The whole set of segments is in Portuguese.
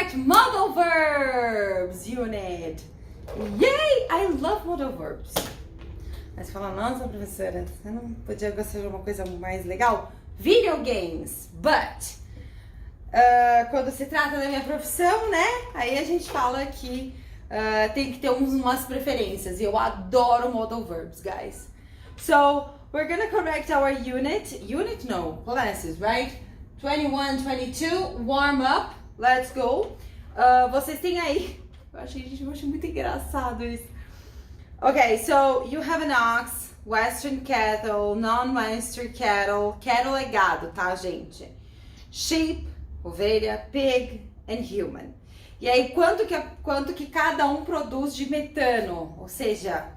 correct modal verbs unit. Yay! I love modal verbs. Mas você fala, nossa, professora, você não podia gostar de uma coisa mais legal? Video games, but quando se trata da minha profissão, né? Aí a gente fala que tem que ter umas preferências. E eu adoro modal verbs, guys. So, we're gonna correct our unit no, classes, right? 21, 22, warm up, let's go. Vocês têm aí, eu achei muito engraçado isso. Okay, so you have an ox, western cattle, non-western cattle. Cattle é gado, tá, gente? Sheep, ovelha, pig and human. E aí, quanto que cada um produz de metano? Ou seja,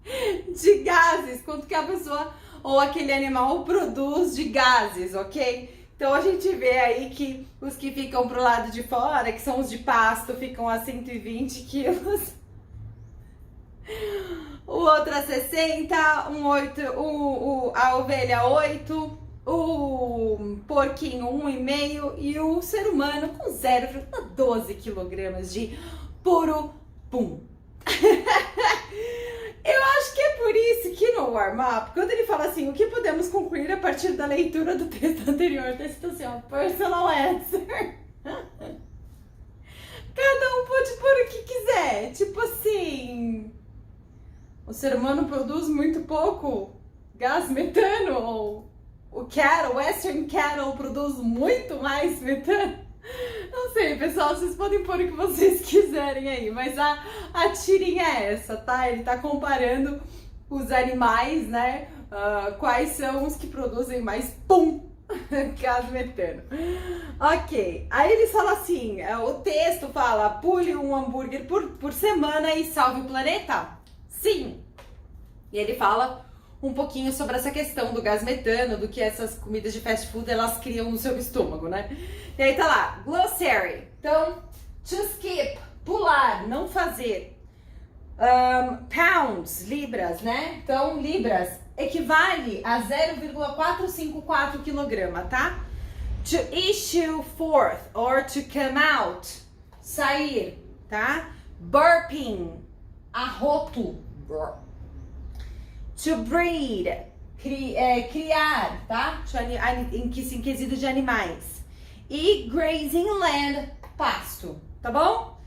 de gases. Quanto que a pessoa ou aquele animal produz de gases, ok? Então, a gente vê aí que os que ficam pro lado de fora, que são os de pasto, ficam a 120 quilos. O outro a 60, a ovelha 8, o porquinho 1,5 e o ser humano com 0,12 quilogramas de puro pum. Eu acho que é por isso que no warm-up, quando ele fala assim, o que podemos concluir a partir da leitura do texto anterior, tá escrito assim, ó, personal answer. Cada um pode pôr o que quiser, tipo assim... O ser humano produz muito pouco gás metano, ou o Western Cattle produz muito mais metano. Não sei, pessoal, vocês podem pôr o que vocês quiserem aí, mas a tirinha é essa, tá? Ele tá comparando os animais, né? Quais são os que produzem mais gás metano. Ok, aí eles falam assim, o texto fala, pule um hambúrguer por semana e salve o planeta. Sim! E ele fala um pouquinho sobre essa questão do gás metano, do que essas comidas de fast food elas criam no seu estômago, né? E aí tá lá, glossary. Então, to skip, pular, não fazer. Pounds, libras, né? Então, libras equivale a 0,454 kg, tá? To issue forth or to come out, sair, tá? Burping, arroto. To breed, criar, tá? Em quesito de animais. E grazing land, pasto, tá bom?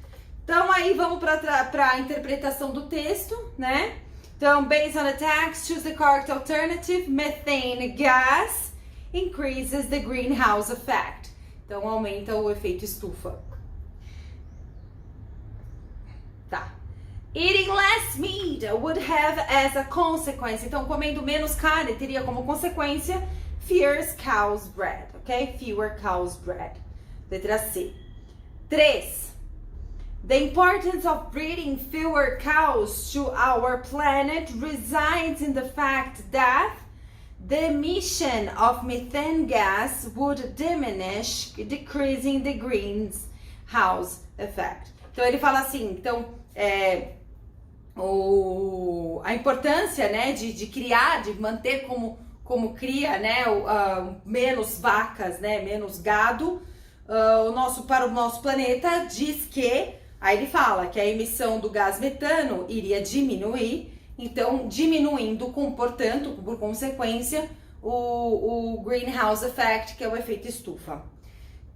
Então aí vamos para a interpretação do texto, né? Então, based on the text, choose the correct alternative. Methane gas increases the greenhouse effect. Então aumenta o efeito estufa. Tá. Eating less meat would have as a consequence. Então, comendo menos carne teria como consequência fewer cows bred, ok? Fewer cows bred. Letra C. 3. The importance of breeding fewer cows to our planet resides in the fact that the emission of methane gas would diminish, decreasing the greenhouse effect. Então, ele fala assim, então, a importância, né, de criar, de manter como cria, né, menos vacas, né, menos gado, para o nosso planeta, diz que, aí ele fala que a emissão do gás metano iria diminuir, então diminuindo, portanto, por consequência, o greenhouse effect, que é o efeito estufa.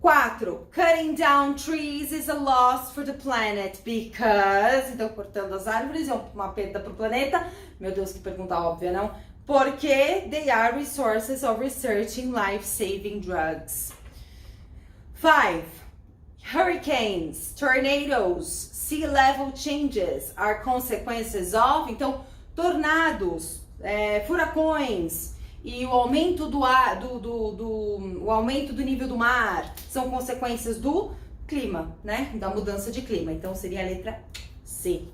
4. Cutting down trees is a loss for the planet because... Então, cortando as árvores é uma perda para o planeta. Meu Deus, que pergunta óbvia, não? Porque they are resources of researching life-saving drugs. 5. Hurricanes, tornadoes, sea level changes are consequences of... Então, tornados, furacões... E o aumento o aumento do nível do mar são consequências do clima, né? Da mudança de clima. Então seria a letra C.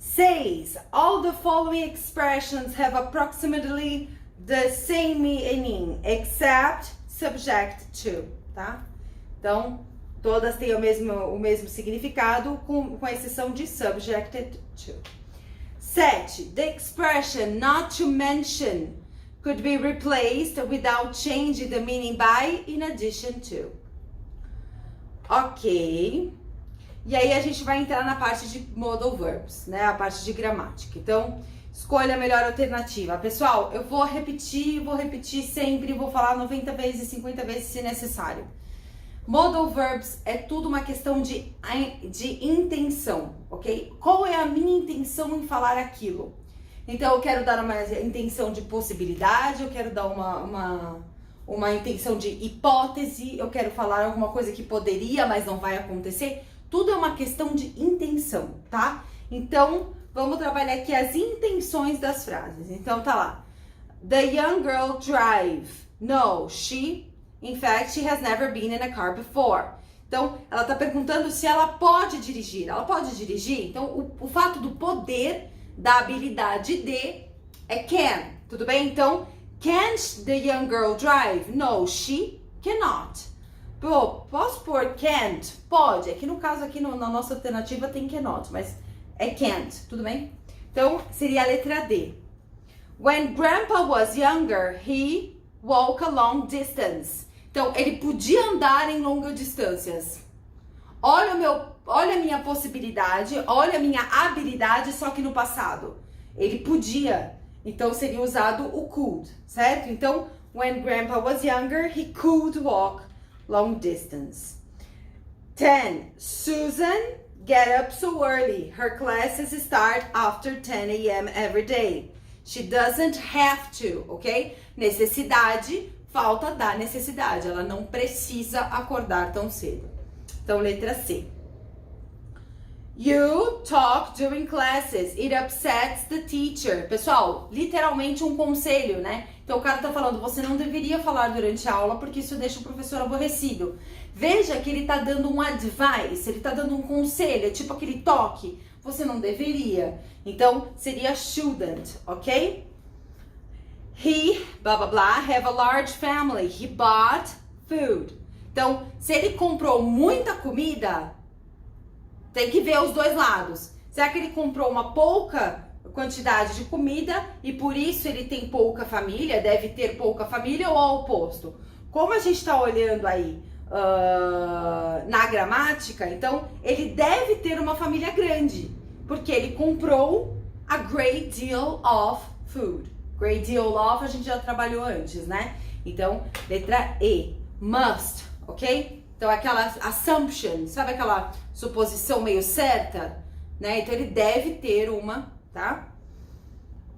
6. All the following expressions have approximately the same meaning, except subject to, tá? Então, todas têm o mesmo significado, com exceção de subjected to. 7. The expression not to mention could be replaced without changing the meaning by in addition to. Ok. E aí a gente vai entrar na parte de modal verbs, né? A parte de gramática. Então, escolha a melhor alternativa. Pessoal, eu vou repetir sempre, vou falar 90 vezes, 50 vezes se necessário. Modal verbs é tudo uma questão de intenção, ok? Qual é a minha intenção em falar aquilo? Então, eu quero dar uma intenção de possibilidade, eu quero dar uma intenção de hipótese, eu quero falar alguma coisa que poderia, mas não vai acontecer. Tudo é uma questão de intenção, tá? Então, vamos trabalhar aqui as intenções das frases. Então, tá lá. The young girl drive. No, she... In fact, she has never been in a car before. Então, ela tá perguntando se ela pode dirigir. Ela pode dirigir? Então, o fato do poder, da habilidade de, é can. Tudo bem? Então, can the young girl drive? No, she cannot. Pô, posso pôr can't? Pode. Aqui no caso, aqui na nossa alternativa tem cannot, mas é can't. Tudo bem? Então, seria a letra D. When Grandpa was younger, he walked a long distance. Então, ele podia andar em longas distâncias. Olha a minha possibilidade, olha a minha habilidade, só que no passado. Ele podia. Então, seria usado o could, certo? Então, when Grandpa was younger, he could walk long distance. 10. Susan get up so early. Her classes start after 10 a.m. every day. She doesn't have to, ok? Necessidade, falta da necessidade. Ela não precisa acordar tão cedo. Então, letra C. You talk during classes. It upsets the teacher. Pessoal, literalmente um conselho, né? Então, o cara tá falando, você não deveria falar durante a aula porque isso deixa o professor aborrecido. Veja que ele tá dando um advice, ele tá dando um conselho, é tipo aquele toque. Você não deveria. Então, seria shouldn't, ok? He, blá, blá, blá, have a large family. He bought food. Então, se ele comprou muita comida, tem que ver os dois lados. Será que ele comprou uma pouca quantidade de comida e por isso ele tem pouca família, deve ter pouca família, ou ao oposto? Como a gente está olhando aí na gramática, então ele deve ter uma família grande, porque ele comprou a great deal of food. Great deal of a gente já trabalhou antes, né? Então, letra E, must, ok? Então, aquela assumption, sabe aquela suposição meio certa? Né? Então, ele deve ter uma, tá?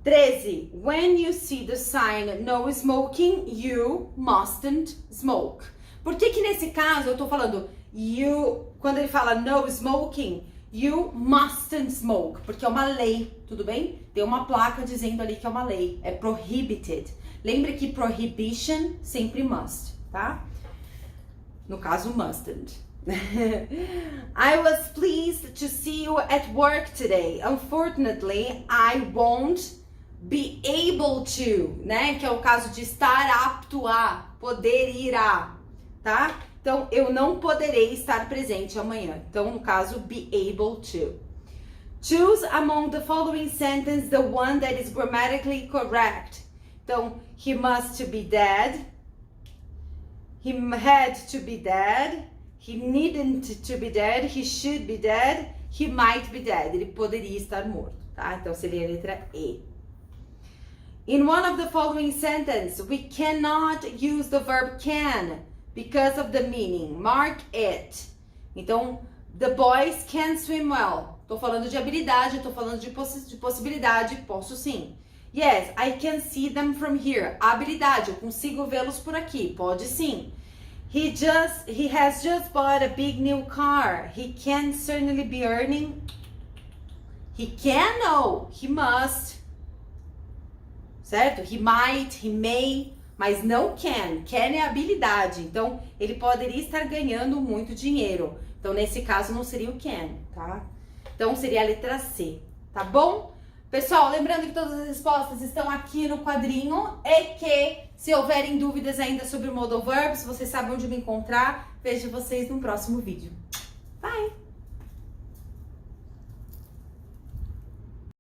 13. When you see the sign no smoking, you mustn't smoke. Por que que nesse caso eu tô falando you, quando ele fala no smoking, you mustn't smoke? Porque é uma lei, tudo bem? Tem uma placa dizendo ali que é uma lei, é prohibited. Lembre que prohibition sempre must, tá? No caso, mustn't. I was pleased to see you at work today. Unfortunately, I won't be able to, né? Que é o caso de estar apto a, poder ir a, tá? Então, eu não poderei estar presente amanhã. Então, no caso, be able to. Choose among the following sentences the one that is grammatically correct. Então, he must be dead. He had to be dead. He needn't to be dead. He should be dead. He might be dead. Ele poderia estar morto, tá? Então, seria a letra E. In one of the following sentences, we cannot use the verb can because of the meaning. Mark it. Então, the boys can swim well. Tô falando de habilidade, tô falando de possibilidade. Posso sim. Yes, I can see them from here. Habilidade, eu consigo vê-los por aqui. Pode sim. He has just bought a big new car. He can certainly be earning. He can? No, he must. Certo? He might, he may, mas não can. Can é habilidade. Então, ele poderia estar ganhando muito dinheiro. Então, nesse caso, não seria o can, tá? Então, seria a letra C, tá bom? Pessoal, lembrando que todas as respostas estão aqui no quadrinho e que, se houverem dúvidas ainda sobre o modal verbs, vocês sabem onde me encontrar. Vejo vocês no próximo vídeo. Bye!